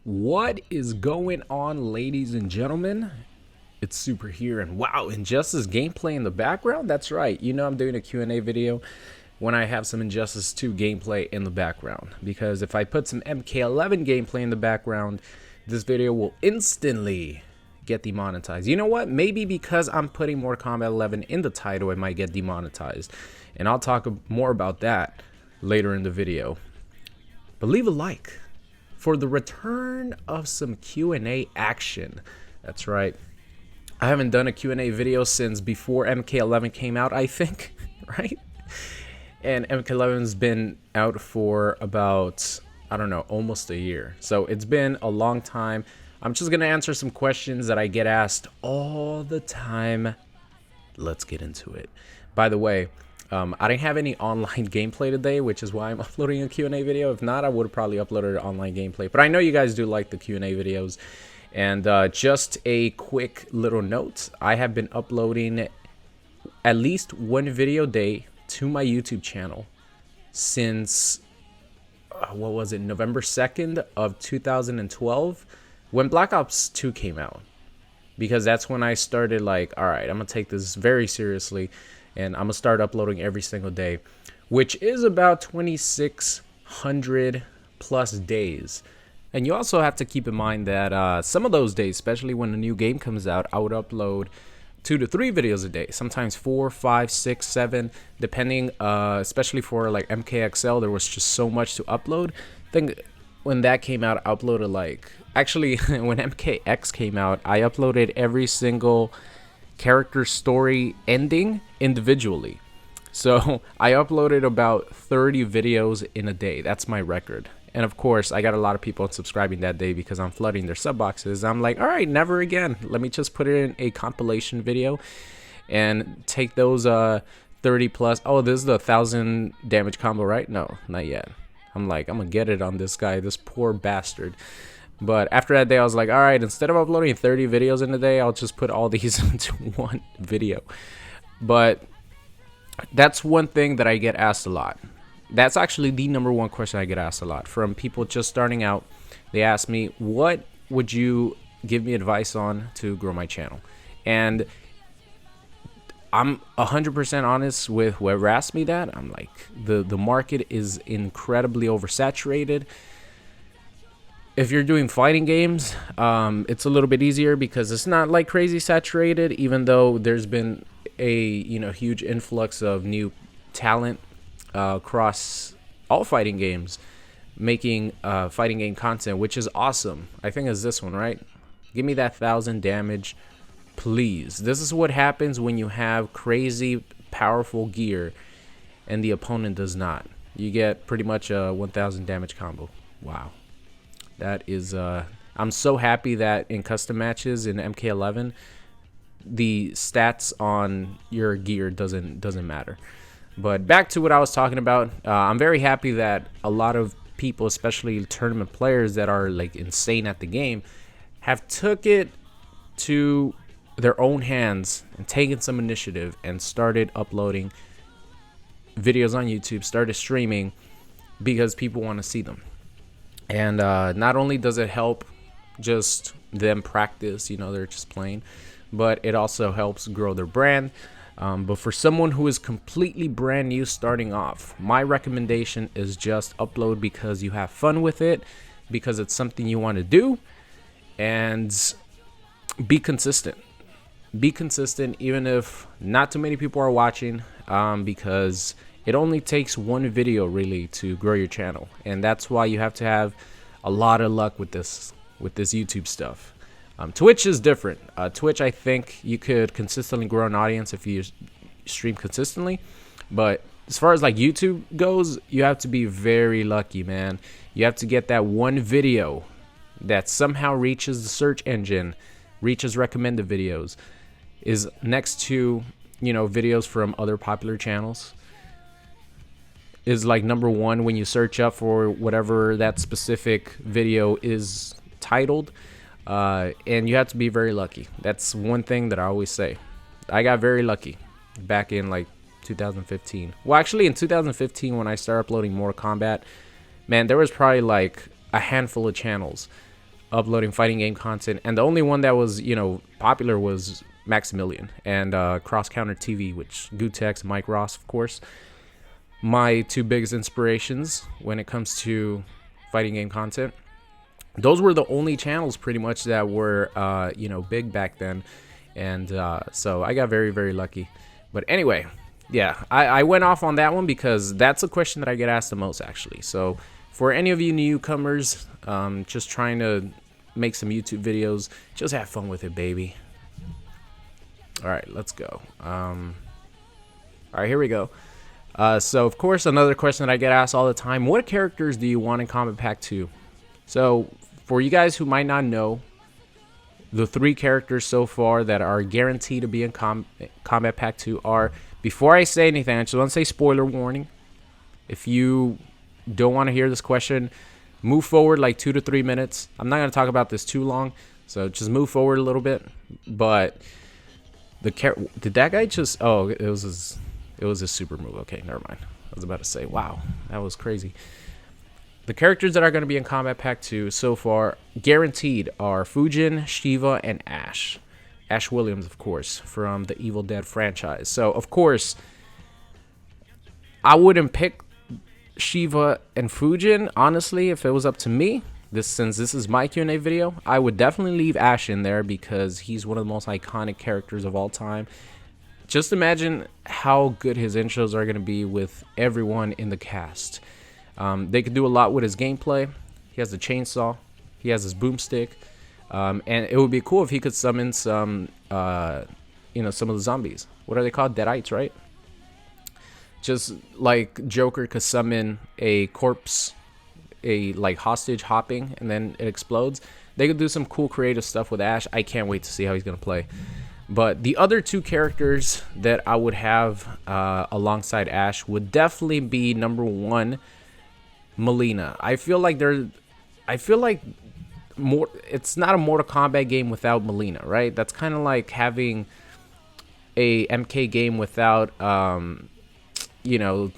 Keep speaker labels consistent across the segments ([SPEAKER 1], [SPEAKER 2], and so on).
[SPEAKER 1] What is going on, ladies and gentlemen? It's Super here, and wow, Injustice gameplay in the background? That's right, you know I'm doing a Q&A video when I have some Injustice 2 gameplay in the background. Because if I put some MK11 gameplay in the background, this video will instantly get demonetized. You know what? Maybe because I'm putting more Kombat 11 in the title, it might get demonetized. And I'll talk more about that later in the video. But leave a like for the return of some Q&A action. That's right. I haven't done a Q&A video since before MK11 came out, I think, right? And MK11's been out for about, I don't know, almost a year. So it's been a long time. I'm just going to answer some questions that I get asked all the time. Let's get into it. By the way, I didn't have any online gameplay today, which is why I'm uploading a Q&A video. If not, I would have probably uploaded online gameplay. But I know you guys do like the Q&A videos. And just a quick little note. I have been uploading at least one video a day to my YouTube channel since, what was it, November 2nd of 2012, when Black Ops 2 came out. Because that's when I started like, all right, I'm going to take this very seriously. And I'm going to start uploading every single day, which is about 2,600 plus days. And you also have to keep in mind that some of those days, especially when a new game comes out, I would upload 2 to 3 videos a day, sometimes 4, 5, 6, 7, depending, especially for like MK11, there was just so much to upload. I think when that came out, I uploaded like, actually when MKX came out, I uploaded every single character story ending individually. So I uploaded about 30 videos in a day. That's my record. And of course, I got a lot of people unsubscribing that day because I'm flooding their sub boxes. I'm like, all right, never again. Let me just put it in a compilation video and take those 30 plus. Oh, this is the 1,000 damage combo, right? No, not yet. I'm like, I'm gonna get it on this guy, this poor bastard. But after that day, I was like, all right, instead of uploading 30 videos in a day, I'll just put all these into one video. But that's one thing that I get asked a lot. That's actually the #1 question I get asked a lot from people just starting out. They ask me, what would you give me advice on to grow my channel? And I'm 100% honest with whoever asked me that. I'm like, the market is incredibly oversaturated. If you're doing fighting games, it's a little bit easier because it's not like crazy saturated, even though there's been a huge influx of new talent across all fighting games making fighting game content, which is awesome. I think it's this one, right? Give me that 1,000 damage, please. This is what happens when you have crazy powerful gear and the opponent does not. You get pretty much a 1,000 damage combo. Wow. That is, I'm so happy that in custom matches in MK11, the stats on your gear doesn't matter. But back to what I was talking about, I'm very happy that a lot of people, especially tournament players that are like insane at the game, have took it to their own hands and taken some initiative and started uploading videos on YouTube, started streaming because people want to see them. And not only does it help just them practice, they're just playing, but it also helps grow their brand. But for someone who is completely brand new starting off, my recommendation is just upload because you have fun with it, because it's something you want to do, and be consistent. Be consistent even if not too many people are watching, because it only takes one video really to grow your channel, and that's why you have to have a lot of luck with this YouTube stuff. Twitch is different. Twitch, I think you could consistently grow an audience if you stream consistently, but as far as like YouTube goes, you have to be very lucky, man. You have to get that one video that somehow reaches the search engine, reaches recommended videos, is next to videos from other popular channels, is like #1 when you search up for whatever that specific video is titled. And you have to be very lucky. That's one thing that I always say. I got very lucky back in like 2015. Well, actually in 2015 when I started uploading more Kombat, man, there was probably like a handful of channels uploading fighting game content, and the only one that was, you know, popular was Maximilian and Cross Counter TV, which Gutex, Mike Ross, of course, my two biggest inspirations when it comes to fighting game content. Those were the only channels pretty much that were you know, big back then, and so I got very, very lucky. But anyway, yeah, I went off on that one because that's a question that I get asked the most, actually. So for any of you newcomers, just trying to make some YouTube videos, just have fun with it, baby. All right, let's go. All right, here we go. So of course, another question that I get asked all the time: what characters do you want in Kombat Pack 2? So for you guys who might not know, the 3 characters so far that are guaranteed to be in Kombat Pack 2 are, before I say anything, I just want to say spoiler warning. If you don't want to hear this question, move forward like 2 to 3 minutes. I'm not going to talk about this too long, so just move forward a little bit. But did that guy just, oh, it was his super move. Okay, never mind. I was about to say, wow, that was crazy. The characters that are going to be in Kombat Pack 2 so far, guaranteed, are Fujin, Shiva, and Ash. Ash Williams, of course, from the Evil Dead franchise. So, of course, I wouldn't pick Shiva and Fujin, honestly, if it was up to me. Since this is my Q&A video, I would definitely leave Ash in there because he's one of the most iconic characters of all time. Just imagine how good his intros are going to be with everyone in the cast. They could do a lot with his gameplay. He has the chainsaw. He has his boomstick. And it would be cool if he could summon some, you know, some of the zombies. What are they called? Deadites, right? Just like Joker could summon a corpse, a like hostage hopping, and then it explodes. They could do some cool creative stuff with Ash. I can't wait to see how he's going to play. But the other 2 characters that I would have alongside Ash would definitely be, number 1, Melina. I feel like it's not a Mortal Kombat game without Melina, right? That's kind of like having a MK game without, you know,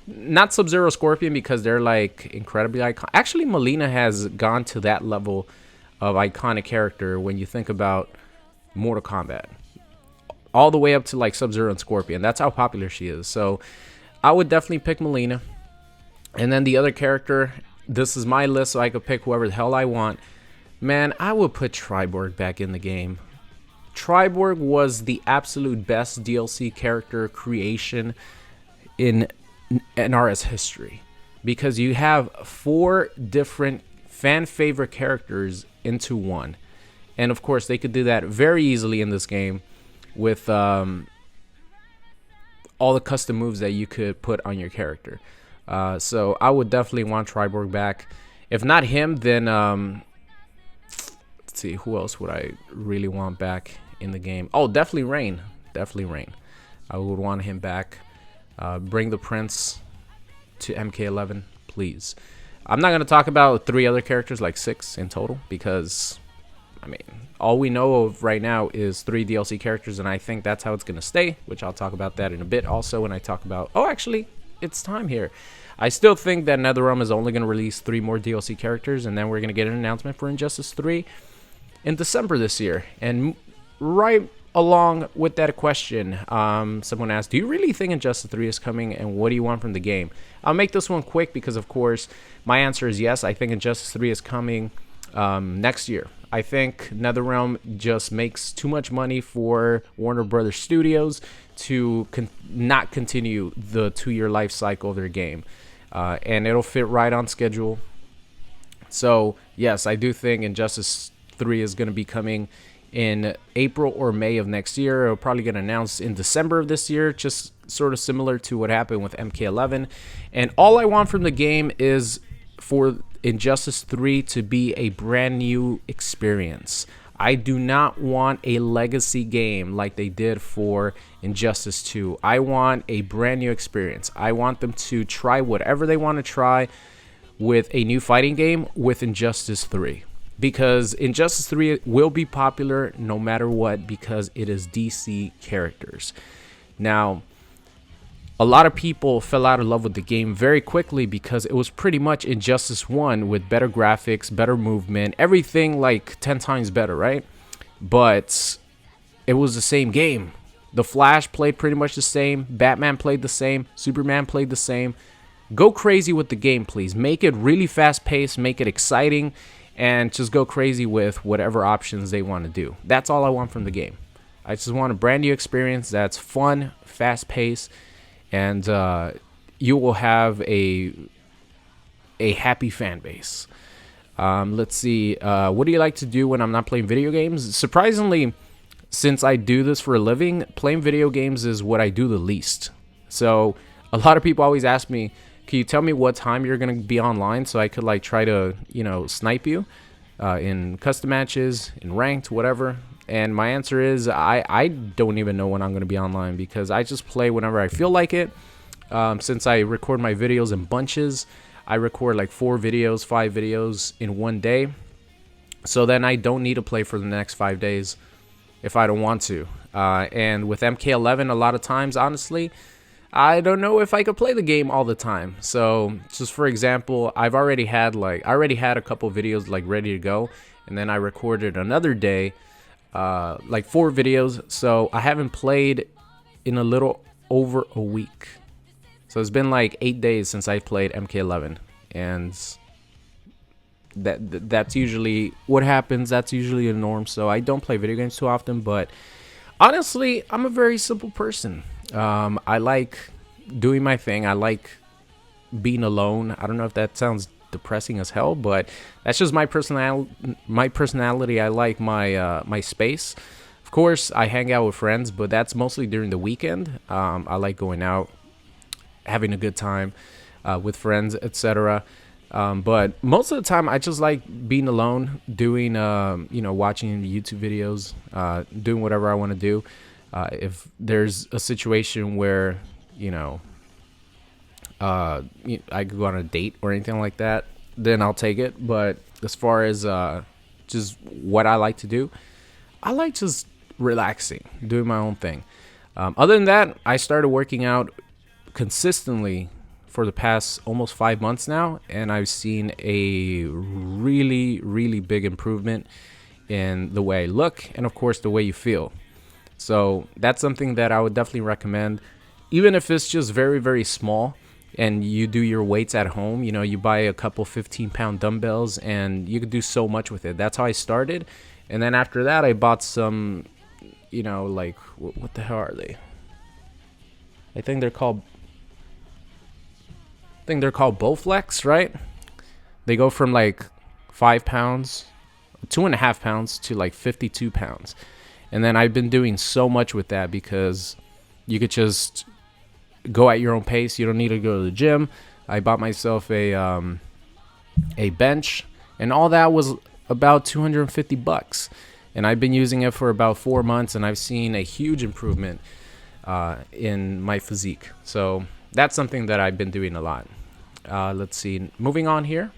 [SPEAKER 1] not Sub-Zero, Scorpion, because they're like incredibly iconic. Actually, Melina has gone to that level of iconic character when you think about Mortal Kombat, all the way up to like Sub-Zero and Scorpion. That's how popular she is. So I would definitely pick Melina. And then the other character, this is my list, so I could pick whoever the hell I want. Man, I would put Triborg back in the game. Triborg was the absolute best DLC character creation in NRS history, because you have 4 different fan favorite characters into one. And of course, they could do that very easily in this game with all the custom moves that you could put on your character. So I would definitely want Triborg back. If not him, then let's see, who else would I really want back in the game? Oh, definitely Rain. Definitely Rain. I would want him back. Bring the Prince to MK11, please. I'm not going to talk about 3 other characters, like 6 in total, because, I mean, all we know of right now is 3 DLC characters, and I think that's how it's going to stay, which I'll talk about that in a bit also when I talk about... Oh, actually, it's time here. I still think that NetherRealm is only going to release 3 more DLC characters, and then we're going to get an announcement for Injustice 3 in December this year. And right along with that question, someone asked, do you really think Injustice 3 is coming, and what do you want from the game? I'll make this one quick because, of course, my answer is yes. I think Injustice 3 is coming next year. I think NetherRealm just makes too much money for Warner Brothers Studios to not continue the 2-year life cycle of their game. And it'll fit right on schedule. So, yes, I do think Injustice 3 is going to be coming in April or May of next year. It'll probably get announced in December of this year, just sort of similar to what happened with MK11. And all I want from the game is for Injustice 3 to be a brand new experience. I do not want a legacy game like they did for Injustice 2. I want a brand new experience. I want them to try whatever they want to try with a new fighting game with Injustice 3. Because Injustice 3 will be popular no matter what, because it is DC characters. Now, a lot of people fell out of love with the game very quickly because it was pretty much Injustice 1 with better graphics, better movement, everything like 10 times better, right? But it was the same game. The Flash played pretty much the same, Batman played the same, Superman played the same. Go crazy with the game, please. Make it really fast-paced, make it exciting, and just go crazy with whatever options they want to do. That's all I want from the game. I just want a brand new experience that's fun, fast-paced, and you will have a happy fan base. Let's see. What do you like to do when I'm not playing video games? Surprisingly, since I do this for a living, playing video games is what I do the least. So a lot of people always ask me, can you tell me what time you're going to be online so I could like try to, snipe you in custom matches, in ranked, whatever. And my answer is I don't even know when I'm going to be online because I just play whenever I feel like it. Since I record my videos in bunches, I record like 4 videos, 5 videos in one day. So then I don't need to play for the next 5 days if I don't want to. And with MK11, a lot of times, honestly, I don't know if I could play the game all the time. So just for example, I already had a couple videos like ready to go, and then I recorded another day, like 4 videos. So I haven't played in a little over a week. So it's been like 8 days since I played MK11, and that's usually what happens. That's usually a norm. So I don't play video games too often, but honestly, I'm a very simple person. I like doing my thing. I like being alone. I don't know if that sounds depressing as hell, but that's just my personality. I like my space. Of course, I hang out with friends, but that's mostly during the weekend. I like going out, having a good time with friends, etc. But most of the time, I just like being alone, doing, watching YouTube videos, doing whatever I want to do. If there's a situation where, I could go on a date or anything like that, then I'll take it. But as far as just what I like to do, I like just relaxing, doing my own thing. Other than that, I started working out consistently for the past almost 5 months now, and I've seen a really, really big improvement in the way I look and, of course, the way you feel. So that's something that I would definitely recommend, even if it's just very, very small and you do your weights at home. You buy a couple 15-pound dumbbells and you could do so much with it. That's how I started. And then after that, I bought some, like, what the hell are they? I think they're called Bowflex, right? They go from like 5 pounds, 2.5 pounds to like 52 pounds. And then I've been doing so much with that because you could just go at your own pace. You don't need to go to the gym. I bought myself a bench, and all that was about $250. And I've been using it for about 4 months, and I've seen a huge improvement in my physique. So that's something that I've been doing a lot. Let's see. Moving on here.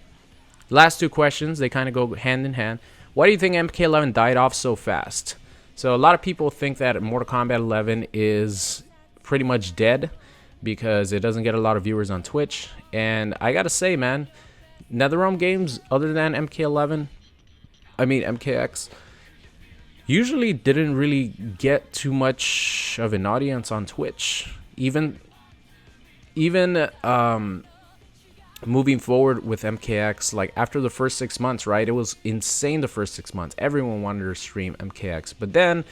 [SPEAKER 1] Last 2 questions. They kind of go hand in hand. Why do you think MK11 died off so fast? So a lot of people think that Mortal Kombat 11 is pretty much dead because it doesn't get a lot of viewers on Twitch. And I gotta say, man, NetherRealm games other than MKX, usually didn't really get too much of an audience on Twitch. Even moving forward with MKX, like after the first 6 months, right? It was insane the first 6 months. Everyone wanted to stream MKX, but then,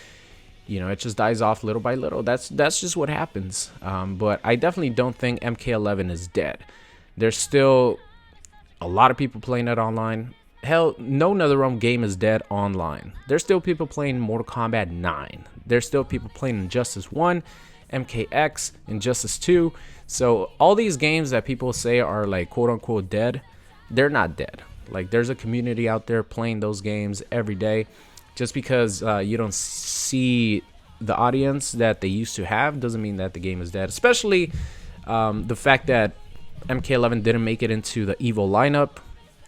[SPEAKER 1] it just dies off little by little. That's just what happens. But I definitely don't think MK11 is dead. There's still a lot of people playing it online. Hell, no NetherRealm game is dead online. There's still people playing Mortal Kombat 9. There's still people playing Injustice 1, MKX, Injustice 2. So all these games that people say are like quote unquote dead, they're not dead. Like there's a community out there playing those games every day. Just because you don't see the audience that they used to have doesn't mean that the game is dead. Especially the fact that MK11 didn't make it into the EVO lineup.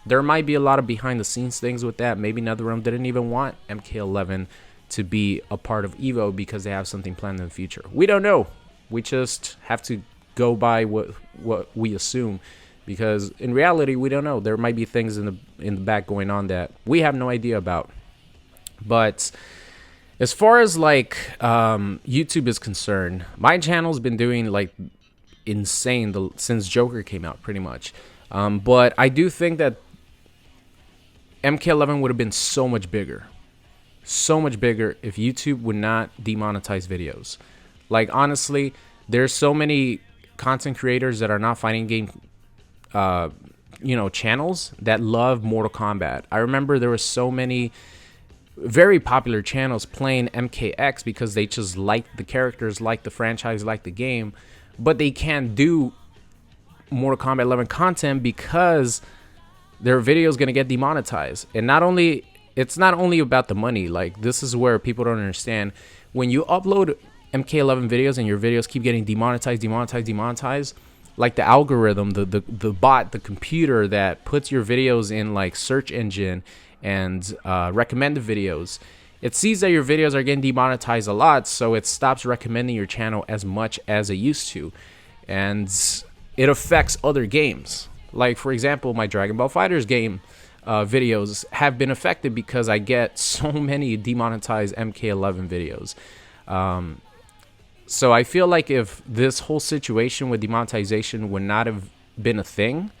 [SPEAKER 1] There might be a lot of behind the scenes things with that. Maybe NetherRealm didn't even want MK11 to be a part of EVO because they have something planned in the future. We don't know. We just have to go by what we assume, because in reality we don't know. There might be things in the back going on that we have no idea about. But as far as like YouTube is concerned, my channel's been doing like insane since Joker came out, pretty much. But I do think that MK11 would have been so much bigger if YouTube would not demonetize videos. Like, honestly, there's so many content creators that are not fighting game channels that love Mortal Kombat. I remember there were so many very popular channels playing MKX because they just like the characters, like the franchise, like the game, but they can't do Mortal Kombat 11 content because their video is going to get demonetized. And it's not only about the money. Like, this is where people don't understand. When you upload MK11 videos and your videos keep getting demonetized, like the algorithm, the bot, the computer that puts your videos in like search engine and recommended videos, it sees that your videos are getting demonetized a lot, so it stops recommending your channel as much as it used to. And it affects other games. Like, for example, my Dragon Ball FighterZ game videos have been affected because I get so many demonetized MK11 videos. So I feel like if this whole situation with demonetization would not have been a thing,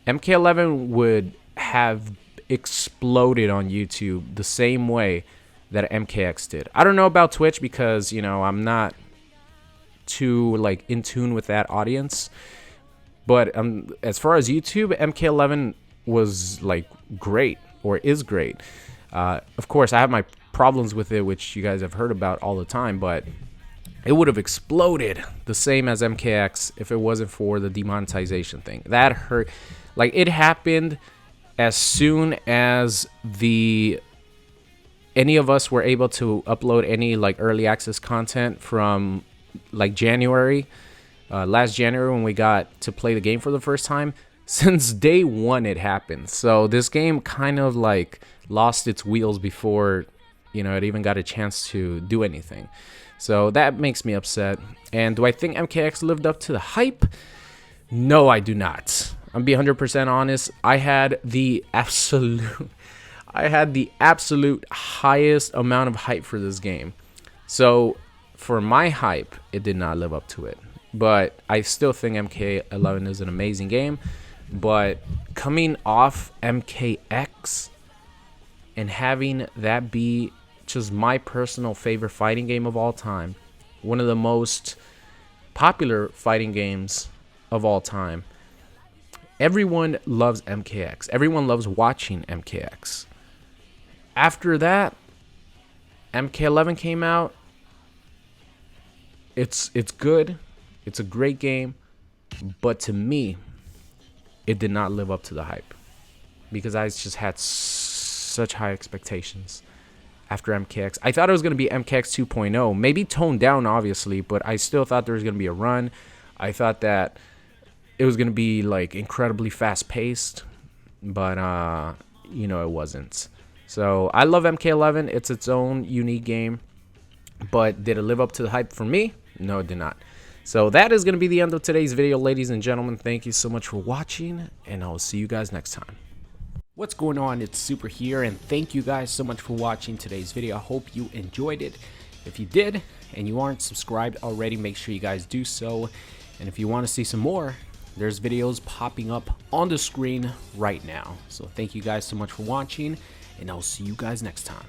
[SPEAKER 1] MK11 would have exploded on YouTube the same way that MKX did. I don't know about Twitch because, I'm not too like in tune with that audience. But as far as YouTube, MK11 was like great, or is great. Of course, I have my problems with it, which you guys have heard about all the time, but it would have exploded the same as MKX if it wasn't for the demonetization thing. That hurt. Like, it happened as soon as any of us were able to upload any like early access content from like January. Last January, when we got to play the game for the first time. Since day one it happened. So this game kind of like lost its wheels before it even got a chance to do anything. So that makes me upset. And do I think MKX lived up to the hype? No, I do not. I'm being 100% honest. I had the absolute highest amount of hype for this game. So for my hype, it did not live up to it. But I still think MK11 is an amazing game. But coming off MKX and having that be just my personal favorite fighting game of all time, one of the most popular fighting games of all time, everyone loves MKX. Everyone loves watching MKX. After that, MK11 came out. It's good. It's a great game. But to me, it did not live up to the hype because I just had such high expectations after MKX. I thought it was going to be MKX 2.0, maybe toned down, obviously, but I still thought there was going to be a run. I thought that it was going to be like incredibly fast paced, but it wasn't. So I love MK11. It's its own unique game, but did it live up to the hype for me? No, it did not. So that is going to be the end of today's video, ladies and gentlemen. Thank you so much for watching, and I'll see you guys next time. What's going on? It's Super here, and thank you guys so much for watching today's video. I hope you enjoyed it. If you did, and you aren't subscribed already, make sure you guys do so. And if you want to see some more, there's videos popping up on the screen right now. So thank you guys so much for watching, and I'll see you guys next time.